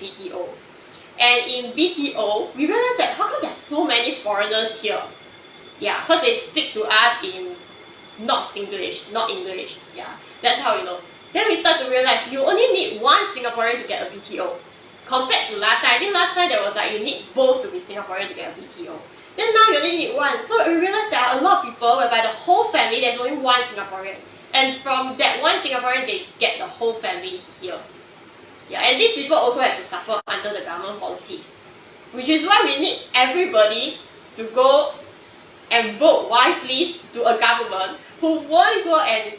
BTO. And in BTO, we realized that how come there are so many foreigners here? Yeah, because they speak to us in not Singlish, not English. Yeah, that's how we know. Then we start to realize you only need one Singaporean to get a BTO. Compared to last time, I think last time there was like you need both to be Singaporean to get a BTO. Then now you only need one. So we realized there are a lot of people whereby the whole family, there's only one Singaporean. And from that one Singaporean, they get the whole family here. Yeah, and these people also have to suffer under the government policies. Which is why we need everybody to go and vote wisely to a government who won't go and,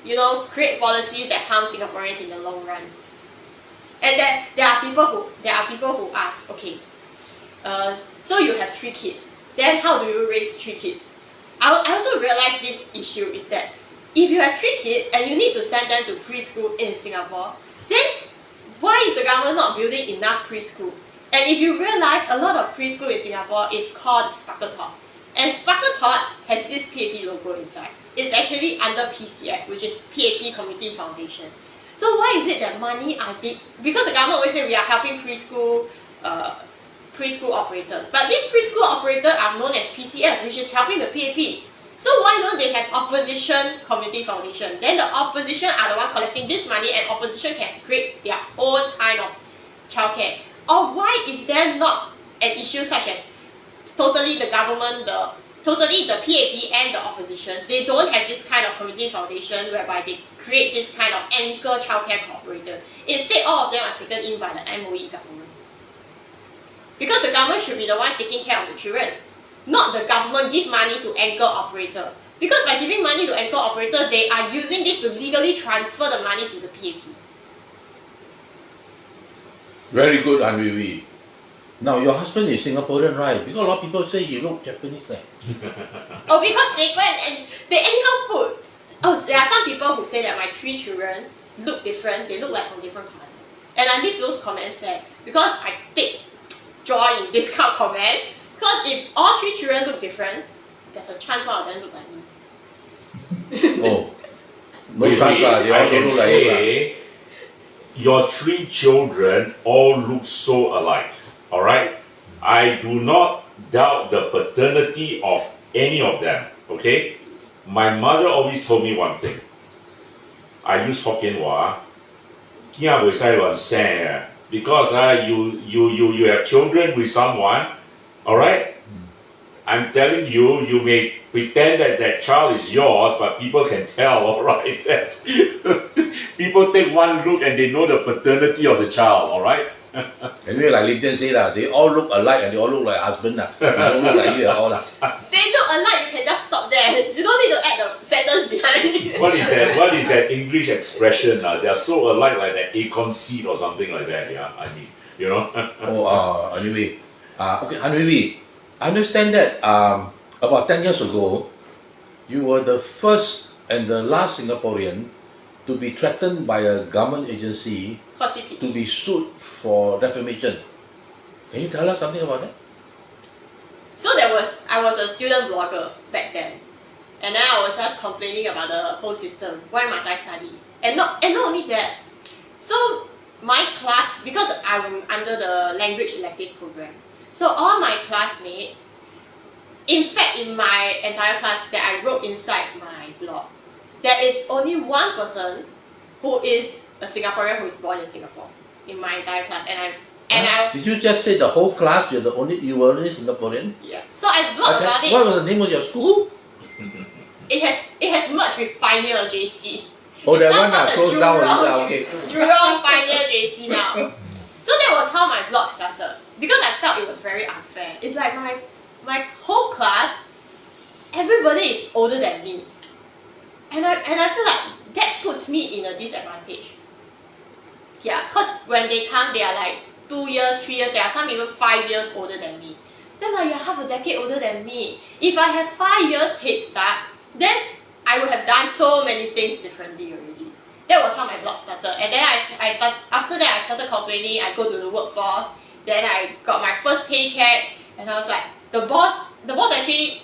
you know, create policies that harm Singaporeans in the long run. And then there are people who ask, okay, so you have 3 kids. Then how do you raise 3 kids? I also realized this issue is that if you have 3 kids and you need to send them to preschool in Singapore, then why is the government not building enough preschool? And if you realize a lot of preschool in Singapore is called Sparkletot. And Sparkletot has this PAP logo inside. It's actually under PCF, which is PAP Community Foundation. So why is it that money are big? Because the government always say we are helping preschool operators. But these preschool operators are known as PCF, which is helping the PAP. So why don't they have opposition community foundation? Then the opposition are the one collecting this money and opposition can create their own kind of childcare. Or why is there not an issue such as totally the government, totally the PAP and the opposition, they don't have this kind of community foundation whereby they create this kind of anchor childcare cooperator. Instead, all of them are taken in by the MOE government. Because the government should be the one taking care of the children, not the government give money to anchor operator. Because by giving money to anchor operator, they are using this to legally transfer the money to the PAP. Very good, Han Hui Hui. Now, your husband is Singaporean, right? Because a lot of people say you look Japanese. Oh, because they go and they anyhow put. Oh, there are some people who say that my 3 children look different. They look like from different families. And I leave those comments there because I take joy in this kind of comment. Because if all 3 children look different, there's a chance one of them look like me. Oh, no chance lah. You also look like say your 3 children all look so alike. Alright? I do not doubt the paternity of any of them. Okay? My mother always told me one thing. I use Hokkien Hua. Kia buay sai luan sang. Because you have children with someone. Alright? I'm telling you, you may pretend that that child is yours, but people can tell, alright, that people take one look and they know the paternity of the child, alright? Anyway, like Linton said, they all look alike and they all look like husband. They don't look like you at all. They look alike, you can just stop there. You don't need to add the sentence behind. What is that English expression? They are so alike like that acorn seed or something like that, yeah? I mean, you know? Anyway. Okay, Han Hui Hui, I understand that about 10 years ago, you were the first and the last Singaporean to be threatened by a government agency to be sued for defamation. Can you tell us something about that? So I was a student blogger back then. And then I was just complaining about the whole system. Why must I study? And not only that. So my class, because I'm under the language elective program, so all my classmates, in fact in my entire class that I wrote inside my blog, there is only one person who is a Singaporean who is born in Singapore in my entire class. Did you just say the whole class you were only Singaporean? Yeah. So I blogged about it. What was the name of your school? It has merged with Pioneer JC. Oh, that one closed down. Okay. Jurong Pioneer JC now. So that was how my blog started. Because I felt it was very unfair. It's like my whole class, everybody is older than me. And I feel like that puts me in a disadvantage. Yeah, because when they come, they are like 2 years, 3 years, there are some even 5 years older than me. Then like, you're half a decade older than me. If I have 5 years head start, then I would have done so many things differently already. That was how my blog started. And then after that I started complaining, I go to the workforce, then I got my first paycheck, and I was like, the boss actually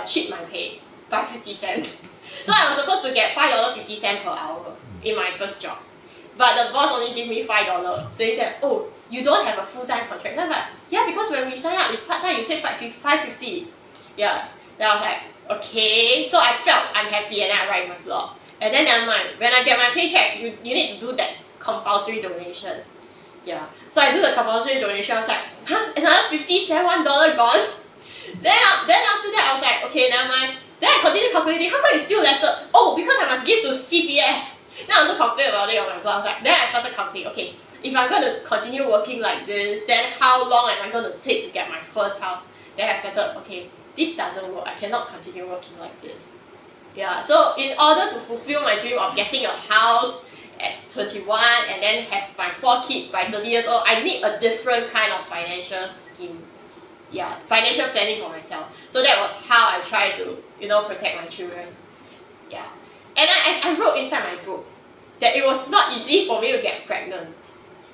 cheat my pay by 50 cents. So I was supposed to get $5.50 per hour in my first job. but the boss only gave me $5, saying that, oh, you don't have a full-time contract. Then I'm like, yeah, because when we sign up, it's part-time, you say $550. Yeah. Then I was like, okay. So I felt unhappy and then I write my blog. And then never mind, when I get my paycheck, you need to do that compulsory donation. Yeah. So I do the compulsory donation, I was like, huh? Another 50 cents, $1 gone? Then after that, I was like, okay, never mind. Then I continued calculating, how come it's still lesser? Oh, because I must give to CPF. Then I also complained about it on my blog. I was like, then I started counting, okay, if I'm going to continue working like this, then how long am I going to take to get my first house? Then I started, okay, this doesn't work. I cannot continue working like this. Yeah, so in order to fulfill my dream of getting a house at 21 and then have my 4 kids by 30 years old, I need a different kind of financial scheme. Yeah, financial planning for myself. So that was how I tried to, protect my children. Yeah. And I wrote inside my book that it was not easy for me to get pregnant.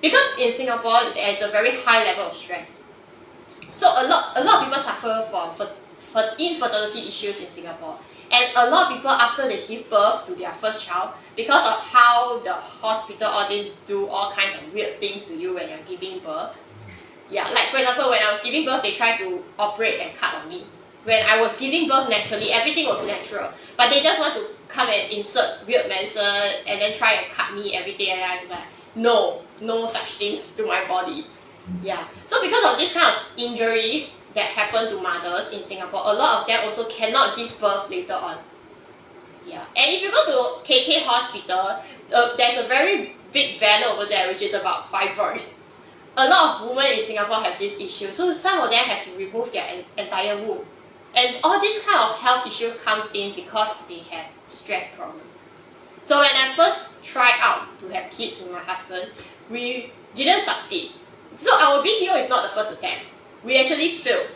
Because in Singapore, there is a very high level of stress. So a lot of people suffer from infertility issues in Singapore. And a lot of people, after they give birth to their first child, because of how the hospital, all this do all kinds of weird things to you when you're giving birth. Yeah, like for example, when I was giving birth, they tried to operate and cut on me. When I was giving birth naturally, everything was natural. But they just want to come and insert weird medicine and then try and cut me, everything. And I was like, no such things to my body. Yeah. So because of this kind of injury that happened to mothers in Singapore, a lot of them also cannot give birth later on. Yeah. And if you go to KK Hospital, there's a very big banner over there which is about fibroids. A lot of women in Singapore have this issue, so some of them have to remove their entire womb. And all this kind of health issue comes in because they have stress problems. So when I first tried out to have kids with my husband, we didn't succeed. So our BTO is not the first attempt. We actually failed.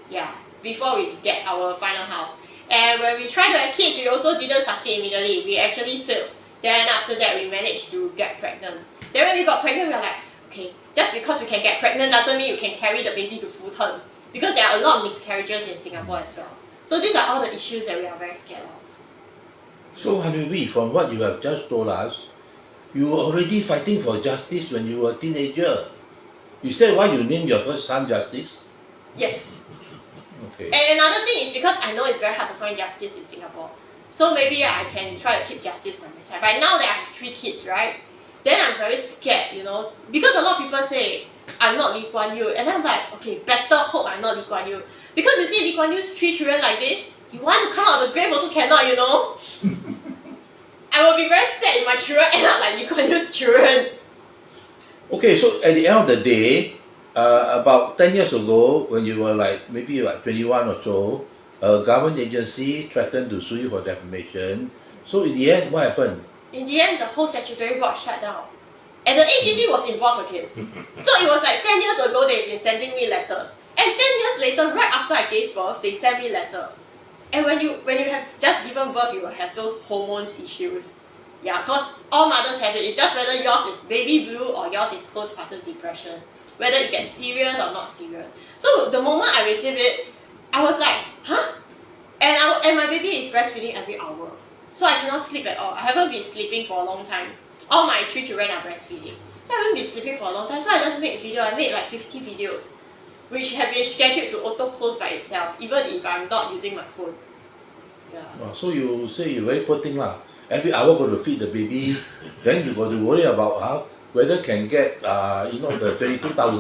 Yeah, before we get our final house. And when we tried to have kids, we also didn't succeed immediately. We actually failed. Then after that, we managed to get pregnant. Then when we got pregnant, we were like, okay, just because we can get pregnant doesn't mean you can carry the baby to full term. Because there are a lot of miscarriages in Singapore as well. So these are all the issues that we are very scared of. So Han Hui Hui, from what you have just told us, you were already fighting for justice when you were a teenager. Is that why you named your first son Justice? Yes. Okay. And another thing is because I know it's very hard to find justice in Singapore. So maybe I can try to keep justice by my side. But now that I have 3 kids, right? Then I'm very scared, because a lot of people say I'm not Lee Kuan Yew, and I'm like, okay, better hope I'm not Lee Kuan Yew. Because you see Lee Kuan Yew's 3 children like this, you want to come out of the grave also cannot, I will be very sad if my children end up like Lee Kuan Yew's children. Okay, so at the end of the day, about 10 years ago, when you were maybe 21 or so, a government agency threatened to sue you for defamation. So in the end, what happened? In the end, the whole statutory board shut down. And the agency was involved again. So it was like 10 years ago, they've been sending me letters. And 10 years later, right after I gave birth, they sent me letter. And when you have just given birth, you will have those hormones issues. Yeah, because all mothers have it. It's just whether yours is baby blue or yours is postpartum depression. Whether it gets serious or not serious. So the moment I received it, I was like, huh? And my baby is breastfeeding every hour. So I cannot sleep at all. I haven't been sleeping for a long time. All my 3 children are breastfeeding. So I haven't been sleeping for a long time. So I just made a video. I made 50 videos, which have been scheduled to auto-post by itself, even if I'm not using my phone. Yeah. Oh, so you say you're very poor thing lah. Every hour got to feed the baby, then you got to worry about whether can get the 22,000